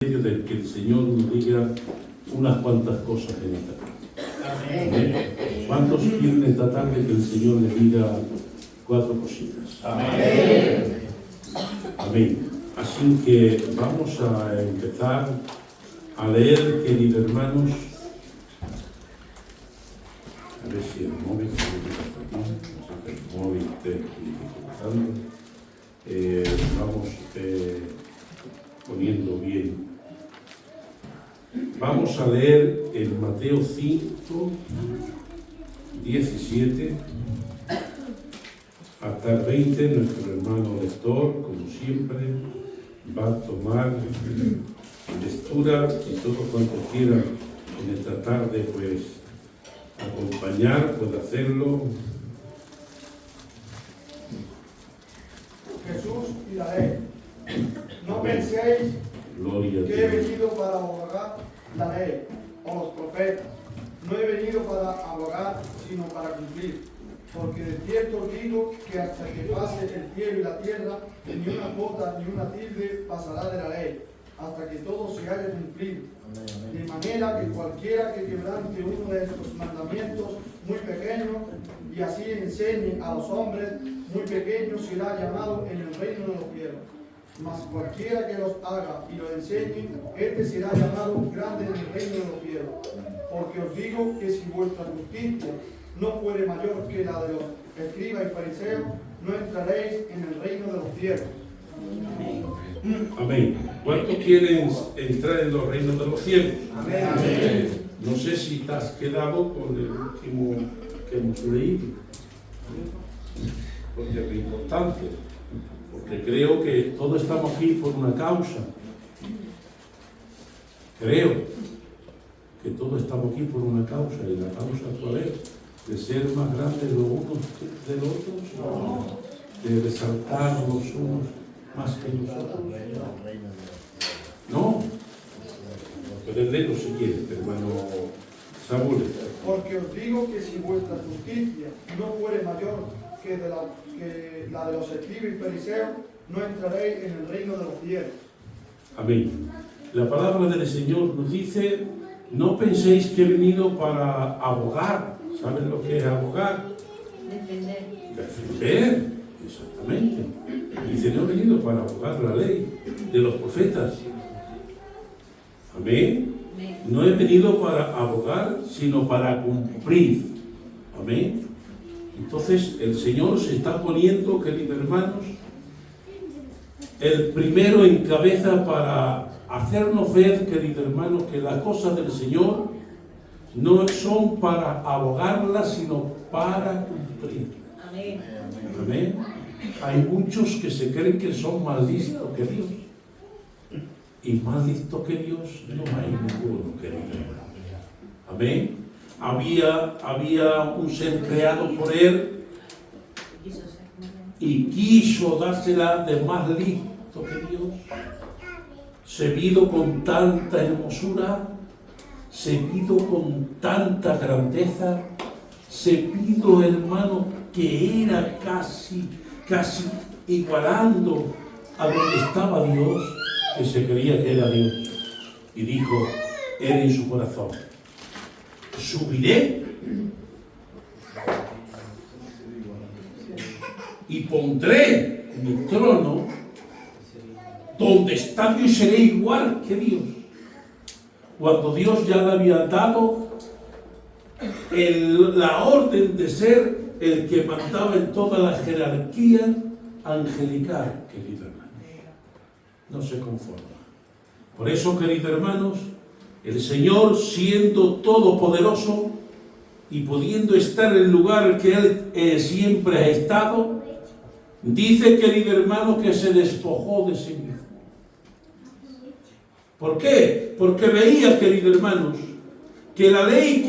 Del que el Señor nos diga unas cuantas cosas en esta tarde. Amén. ¿Cuántos quieren esta tarde que el Señor les diga cuatro cositas? Amén. Amén. Así que vamos a empezar a leer, queridos hermanos. A ver si el móvil esté dificultando. Vamos poniendo bien. Vamos a leer en Mateo 5, 17 hasta el 20. Nuestro hermano lector, como siempre, va a tomar lectura y todos cuantos quieran en esta tarde pues acompañar, puede hacerlo. Jesús y la ley. No penséis que he venido para abogar la ley o los profetas. No he venido para abogar, sino para cumplir. Porque de cierto os digo que hasta que pase el cielo y la tierra, ni una jota ni una tilde pasará de la ley, hasta que todo se haya cumplido. De manera que cualquiera que quebrante uno de estos mandamientos muy pequeños y así enseñe a los hombres muy pequeños, será llamado en el reino de los cielos. Mas cualquiera que los haga y los enseñe, este será llamado grande en el reino de los cielos. Porque os digo que si vuestra justicia no fuere mayor que la de los escribas y fariseos, no entraréis en el reino de los cielos. Amén. ¿Cuántos quieren entrar en los reinos de los cielos? Amén. Amén. No sé si te has quedado con el último que hemos leído, porque es importante, porque creo que todos estamos aquí por una causa. Creo que todos estamos aquí por una causa, y la causa ¿cuál es? De ser más grandes los unos de los otros, no. De resaltar los unos más que nosotros. No. Puedes leerlo si quieres, hermano Saúl. Porque os digo que si vuestra justicia no fuere mayor que la de los escribas y fariseos, no entraréis en el reino de los cielos. Amén. La palabra del Señor nos dice: no penséis que he venido para abogar. ¿Saben lo que es abogar? Defender. Defender, exactamente. Dice: no he venido para abogar la ley de los profetas. Amén. No he venido para abogar, sino para cumplir. Amén. Entonces el Señor se está poniendo, queridos hermanos, el primero en cabeza para hacernos ver, queridos hermanos, que las cosas del Señor no son para abogarlas, sino para cumplir. Amén. Amén. Hay muchos que se creen que son más listos que Dios. Y más listo que Dios no hay ninguno, querido hermano. Amén. Había un ser creado por Él y quiso dársela de más listo que Dios. Servido con tanta hermosura, servido con tanta grandeza, servido, hermano, que era casi igualando a donde estaba Dios, que se creía que era Dios. Y dijo él en su corazón: subiré y pondré mi trono donde está Dios y seré igual que Dios. Cuando Dios ya le había dado la orden de ser el que mandaba en toda la jerarquía angelical, queridos hermanos. No se conforma. Por eso, queridos hermanos, el Señor, siendo todopoderoso y pudiendo estar en el lugar que Él siempre ha estado, dice, queridos hermanos, que se despojó de sí mismo. ¿Por qué? Porque veía, queridos hermanos, que la ley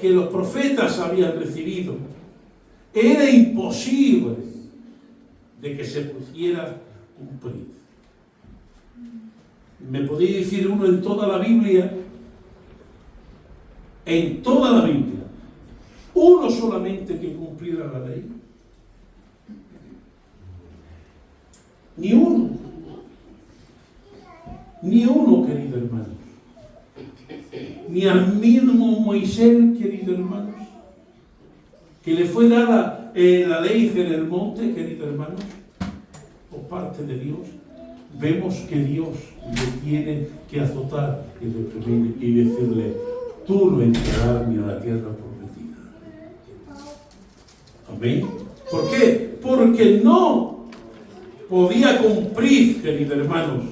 que los profetas habían recibido era imposible de que se pudiera cumplir. ¿Me podéis decir uno en toda la Biblia? En toda la Biblia, uno solamente que cumpliera la ley. Ni uno. Ni uno, queridos hermanos. Ni al mismo Moisés, queridos hermanos, que le fue dada la ley en el monte, queridos hermanos, por parte de Dios. Vemos que Dios le tiene que azotar y reprimir y decirle: tú no entrarás ni a la tierra prometida. Amén. ¿Por qué? Porque no podía cumplir, queridos hermanos,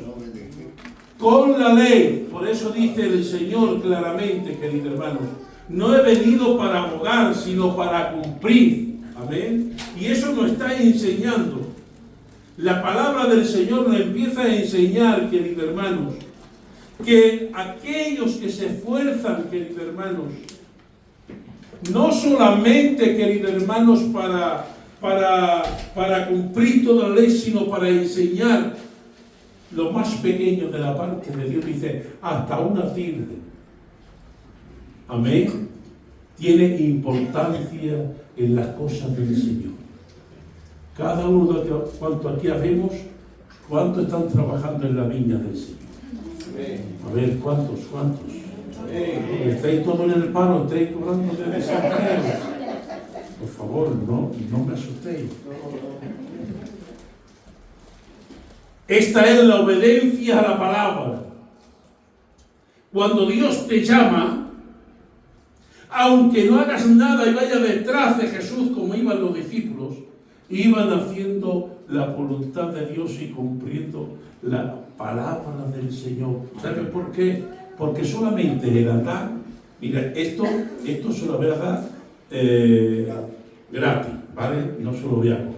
con la ley. Por eso dice el Señor claramente, queridos hermanos: no he venido para abogar, sino para cumplir. Amén. Y eso nos está enseñando. La palabra del Señor nos empieza a enseñar, queridos hermanos, que aquellos que se esfuerzan, queridos hermanos, no solamente, queridos hermanos, para cumplir toda la ley, sino para enseñar lo más pequeño de la parte de Dios, dice, hasta una tilde. Amén. Tiene importancia en las cosas del Señor. Cada uno de cuantos aquí habemos, ¿cuántos están trabajando en la viña del Señor? A ver, ¿cuántos? ¿Estáis todos en el paro? ¿Estáis cobrando de desempleo? Por favor, no me asustéis. Esta es la obediencia a la palabra. Cuando Dios te llama, aunque no hagas nada y vayas detrás de Jesús como iban los discípulos, iban haciendo la voluntad de Dios y cumpliendo la palabra del Señor. ¿Saben por qué? Porque solamente el andar, mira, esto se lo voy a dar gratis, ¿vale? No se lo voy a cobrar.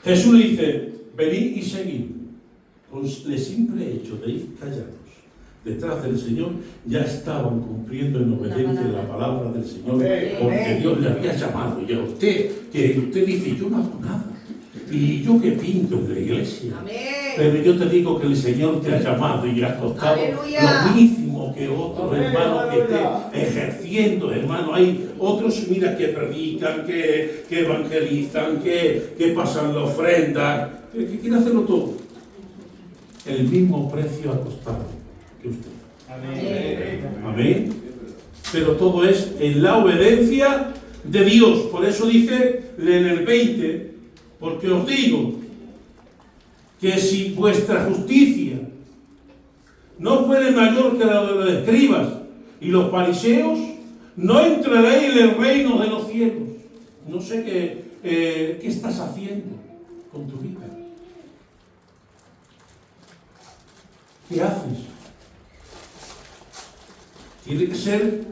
Jesús le dice: venid y seguid. Con el simple hecho de ir callados detrás del Señor, ya estaban cumpliendo en obediencia la palabra del Señor, porque Dios le había llamado. Y a usted, que usted dice: yo no hago nada, y yo que pinto en la iglesia. Amén. Pero yo te digo que el Señor te ha llamado y ha costado lo mismo que otro hermano que esté ejerciendo, hermano. Hay otros, mira, que predican, que evangelizan, que pasan la ofrenda, que quieren hacerlo todo. El mismo precio ha costado que usted. Amén. Amén. Pero todo es en la obediencia de Dios. Por eso dice en el 20, porque os digo que si vuestra justicia no fuere mayor que la de los escribas y los fariseos, no entraréis en el reino de los cielos. No sé qué estás haciendo con tu vida. ¿Qué haces? Tiene que ser,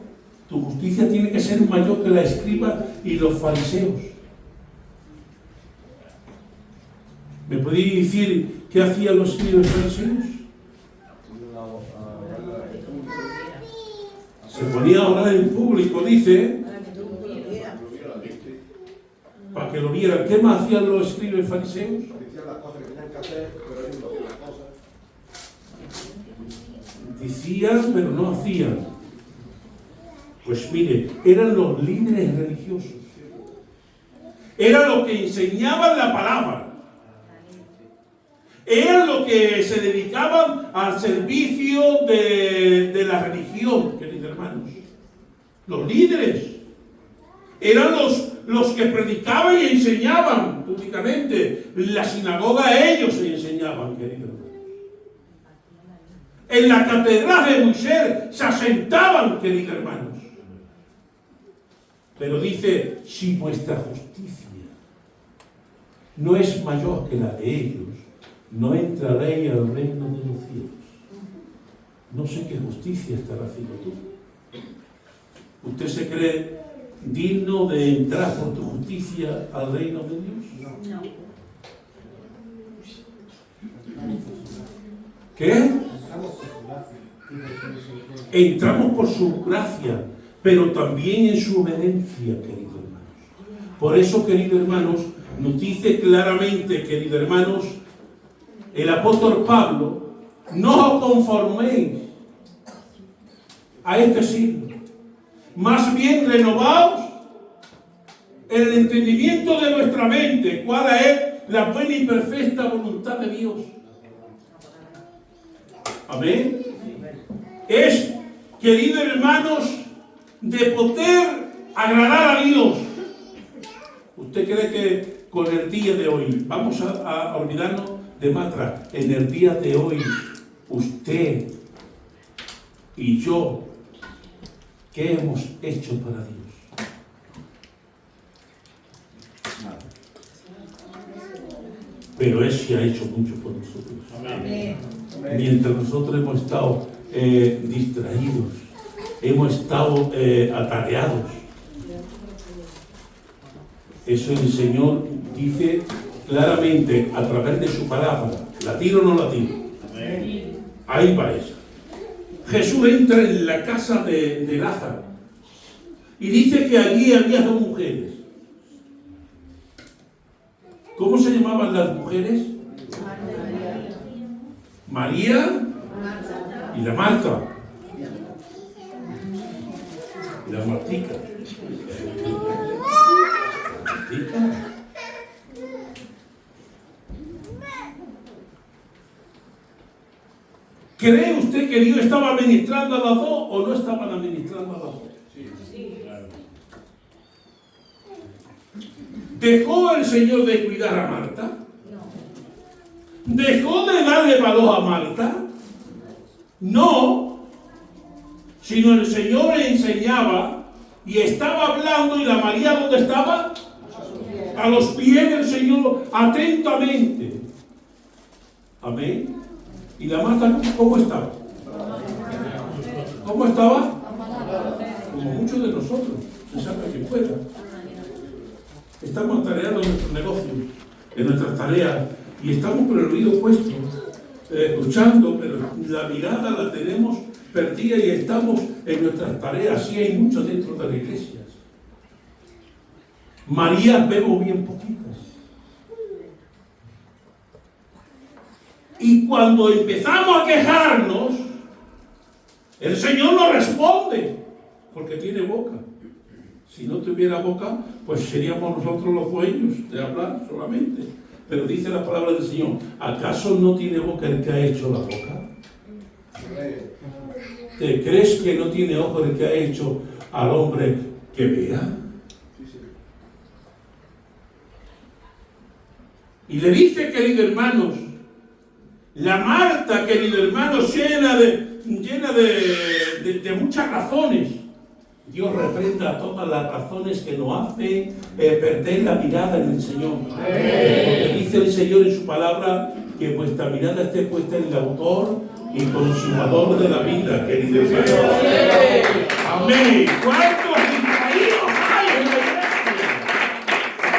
tu justicia tiene que ser mayor que la escriba y los fariseos. ¿Me podéis decir qué hacían los escribas y fariseos? Se ponía a orar en público, dice, para que lo vieran. ¿Qué más hacían los escribas y fariseos? Decían, pero no hacían. Pues mire, eran los líderes religiosos. Eran los que enseñaban la palabra. Eran los que se dedicaban al servicio de la religión, queridos hermanos. Los líderes. Eran los que predicaban y enseñaban públicamente. En la sinagoga ellos se enseñaban, queridos hermanos. En la catedral de Moisés se asentaban, queridos hermanos. Pero dice, si vuestra justicia no es mayor que la de ellos, no entraréis al reino de los cielos. No sé qué justicia estará haciendo tú. ¿Usted se cree digno de entrar por tu justicia al reino de Dios? No. ¿Qué? Entramos por su gracia, pero también en su obediencia, queridos hermanos. Por eso, queridos hermanos, nos dice claramente, queridos hermanos, el apóstol Pablo: no os conforméis a este siglo, más bien renovaos en el entendimiento de vuestra mente, cuál es la buena y perfecta voluntad de Dios. Amén. Es, queridos hermanos, de poder agradar a Dios. ¿Usted cree que con el día de hoy, vamos a olvidarnos de más atrás, en el día de hoy, usted y yo, ¿qué hemos hecho para Dios? Pero Él sí ha hecho mucho por nosotros. Amén. Mientras nosotros hemos estado distraídos, hemos estado atareados. Eso el Señor dice claramente a través de su palabra. ¿La tiro o no la tiro? Ahí va esa. Jesús entra en la casa de Lázaro y dice que allí había dos mujeres. ¿Cómo se llamaban las mujeres? María y la Marta. Y la Martica. Martica. ¿Cree usted que Dios estaba administrando a las dos o no estaban administrando a las dos? Sí. ¿Dejó el Señor de cuidar a Marta? ¿Dejó de darle valor a Marta? No, sino el Señor le enseñaba y estaba hablando, y la María, ¿dónde estaba? A los pies del Señor, atentamente. Amén. ¿Y la Marta cómo estaba? ¿Cómo estaba? Como muchos de nosotros, se sabe que fuera. Estamos atareados en nuestros negocios, en nuestras tareas, y estamos con el oído puesto, escuchando, pero la mirada la tenemos perdida y estamos en nuestras tareas. Sí, hay muchos dentro de la iglesia. María vemos bien poquitas. Y cuando empezamos a quejarnos, el Señor nos responde, porque tiene boca. Si no tuviera boca, pues seríamos nosotros los dueños de hablar solamente. Pero dice la palabra del Señor, ¿acaso no tiene boca el que ha hecho la boca? ¿Te crees que no tiene ojo el que ha hecho al hombre que vea? Y le dice, queridos hermanos, la Marta, queridos hermanos, llena de muchas razones. Dios reprenda todas las razones que nos hacen perder la mirada en el Señor. Porque dice el Señor en su palabra que vuestra mirada esté puesta en el autor y consumador de la vida, queridos hermanos. Amén. ¿Cuánto